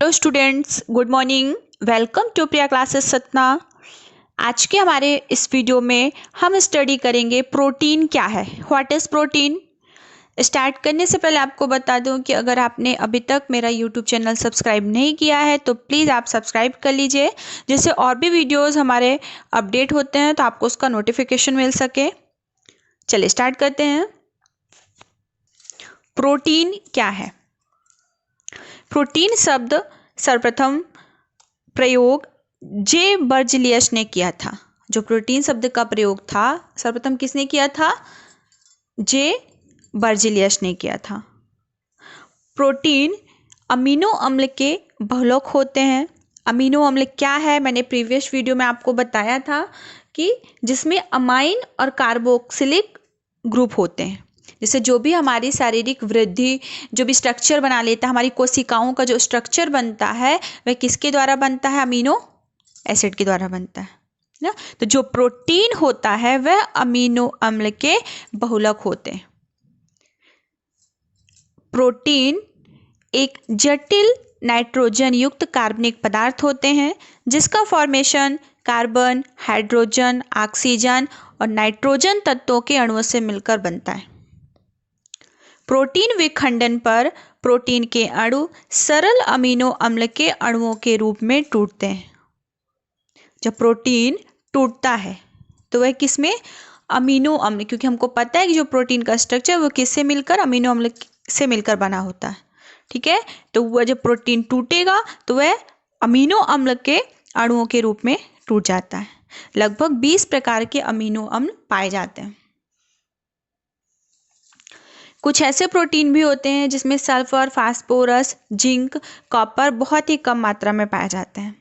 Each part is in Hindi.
Hello students, good morning. Welcome to Priya classes Satna. आज के हमारे इस वीडियो में हम स्टडी करेंगे प्रोटीन क्या है, व्हाट इज़ प्रोटीन। स्टार्ट करने से पहले आपको बता दूं कि अगर आपने अभी तक मेरा यूट्यूब चैनल सब्सक्राइब नहीं किया है तो प्लीज़ आप सब्सक्राइब कर लीजिए, जिससे और भी वीडियोज़ हमारे अपडेट होते हैं तो आपको उसका नोटिफिकेशन मिल सके। चलिए स्टार्ट करते हैं। प्रोटीन क्या है। प्रोटीन शब्द सर्वप्रथम प्रयोग जे बर्जिलियस ने किया था। जो प्रोटीन शब्द का प्रयोग था सर्वप्रथम किसने किया था? जे बर्जिलियस ने किया था। प्रोटीन अमीनो अम्ल के बहुलक होते हैं। अमीनो अम्ल क्या है, मैंने प्रीवियस वीडियो में आपको बताया था कि जिसमें अमाइन और कार्बोक्सिलिक ग्रुप होते हैं। जैसे जो भी हमारी शारीरिक वृद्धि, जो भी स्ट्रक्चर बना लेता है, हमारी कोशिकाओं का जो स्ट्रक्चर बनता है वह किसके द्वारा बनता है? अमीनो एसिड के द्वारा बनता है ना। तो जो प्रोटीन होता है वह अमीनो अम्ल के बहुलक होते हैं। प्रोटीन एक जटिल नाइट्रोजन युक्त कार्बनिक पदार्थ होते हैं जिसका फॉर्मेशन कार्बन, हाइड्रोजन, ऑक्सीजन और नाइट्रोजन तत्वों के अणुओं से मिलकर बनता है। प्रोटीन विखंडन पर प्रोटीन के अणु सरल अमीनो अम्ल के अणुओं के रूप में टूटते हैं। जब प्रोटीन टूटता है तो वह किसमें? अमीनो अम्ल, क्योंकि हमको पता है कि जो प्रोटीन का स्ट्रक्चर वो किससे मिलकर? अमीनो अम्ल से मिलकर बना होता है। ठीक है, तो वह जब प्रोटीन टूटेगा तो वह अमीनो अम्ल के अणुओं के रूप में टूट जाता है। लगभग 20 प्रकार के अमीनो अम्ल पाए जाते हैं। कुछ ऐसे प्रोटीन भी होते हैं जिसमें सल्फर, फास्फोरस, जिंक, कॉपर बहुत ही कम मात्रा में पाए जाते हैं।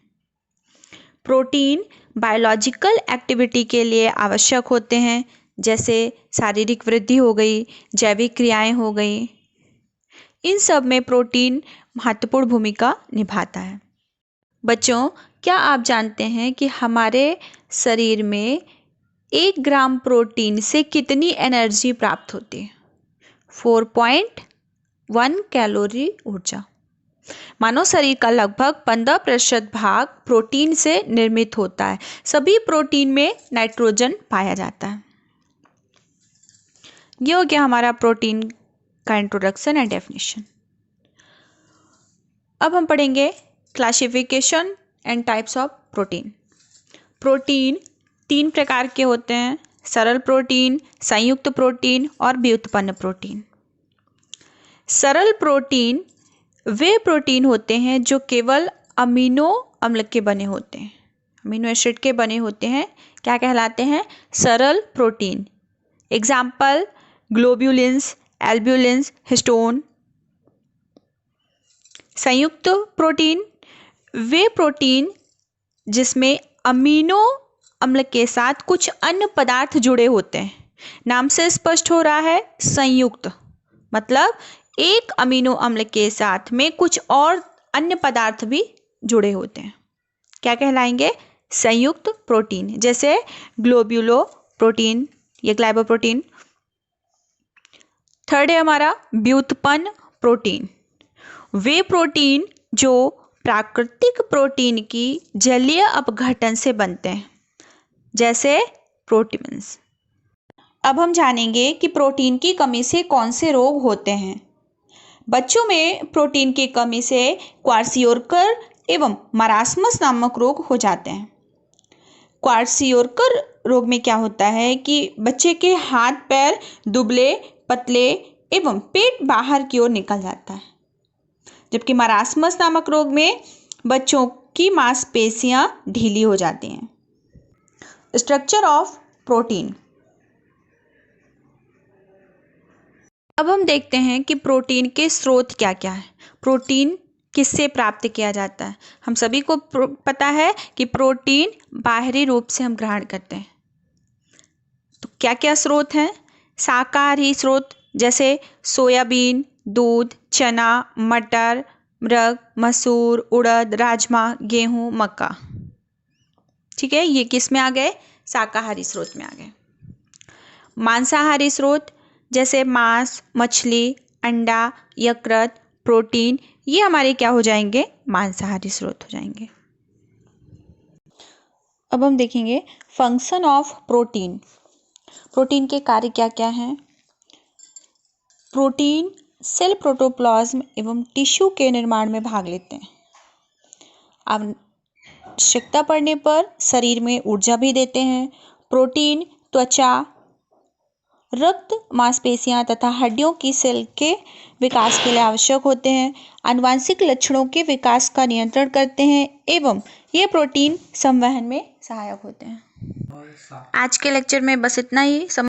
प्रोटीन बायोलॉजिकल एक्टिविटी के लिए आवश्यक होते हैं, जैसे शारीरिक वृद्धि हो गई, जैविक क्रियाएं हो गई। इन सब में प्रोटीन महत्वपूर्ण भूमिका निभाता है। बच्चों, क्या आप जानते हैं कि हमारे शरीर में 1 ग्राम प्रोटीन से कितनी एनर्जी प्राप्त होती है? 4.1 कैलोरी ऊर्जा। मानव शरीर का लगभग 15% भाग प्रोटीन से निर्मित होता है। सभी प्रोटीन में नाइट्रोजन पाया जाता है। ये हो गया हमारा प्रोटीन का इंट्रोडक्शन एंड डेफिनेशन। अब हम पढ़ेंगे classification and types of protein. Protein 3 प्रकार के होते हैं: सरल प्रोटीन, संयुक्त प्रोटीन और व्युत्पन्न प्रोटीन। सरल प्रोटीन वे प्रोटीन होते हैं जो केवल अमीनो अम्ल के बने होते हैं, अमीनो एसिड के बने होते हैं। क्या कहलाते हैं? सरल protein. Example globulins, albumins, histone. संयुक्त प्रोटीन वे प्रोटीन जिसमें अमीनो अम्ल के साथ कुछ अन्य पदार्थ जुड़े होते हैं। नाम से स्पष्ट हो रहा है संयुक्त, मतलब एक अमीनो अम्ल के साथ में कुछ और अन्य पदार्थ भी जुड़े होते हैं। क्या कहलाएंगे? संयुक्त प्रोटीन। जैसे ग्लोब्यूलो प्रोटीन, ये ग्लाइकोप्रोटीन। थर्ड है हमारा व्युत्पन्न प्रोटीन। वे प्रोटीन जो प्राकृतिक प्रोटीन की जलीय अपघटन से बनते हैं, जैसे प्रोटीन्स। अब हम जानेंगे कि प्रोटीन की कमी से कौन से रोग होते हैं। बच्चों में प्रोटीन की कमी से क्वार्सियोरकर एवं मरासमस नामक रोग हो जाते हैं। क्वार्सियोरकर रोग में क्या होता है कि बच्चे के हाथ पैर दुबले पतले एवं पेट बाहर की ओर निकल जाता है, जबकि मरासमस नामक रोग में बच्चों की मांसपेशियां ढीली हो जाती हैं। Structure of protein. अब हम देखते हैं कि प्रोटीन के स्रोत क्या क्या है। प्रोटीन किससे प्राप्त किया जाता है? हम सभी को पता है कि प्रोटीन बाहरी रूप से हम ग्रहण करते हैं। तो क्या क्या स्रोत हैं? शाकाहारी स्रोत जैसे सोयाबीन, दूध, चना, मटर, मृग, मसूर, उड़द, राजमा, गेहूं, मक्का। ठीक है, ये किस में आ गए? शाकाहारी स्रोत में आ गए। मांसाहारी स्रोत जैसे मांस, मछली, अंडा, यकृत, प्रोटीन, ये हमारे क्या हो जाएंगे, मांसाहारी स्रोत हो जाएंगे। अब हम देखेंगे फंक्शन ऑफ प्रोटीन। प्रोटीन के कार्य क्या क्या हैं। प्रोटीन सेल प्रोटोप्लाज्म एवं टिश्यू के निर्माण में भाग लेते हैं। आवश्यकता पड़ने पर शरीर में ऊर्जा भी देते हैं। प्रोटीन त्वचा, रक्त, मांसपेशियां तथा हड्डियों की सेल के विकास के लिए आवश्यक होते हैं। आनुवांशिक लक्षणों के विकास का नियंत्रण करते हैं एवं ये प्रोटीन संवहन में सहायक होते हैं। आज के लेक्चर में बस इतना ही।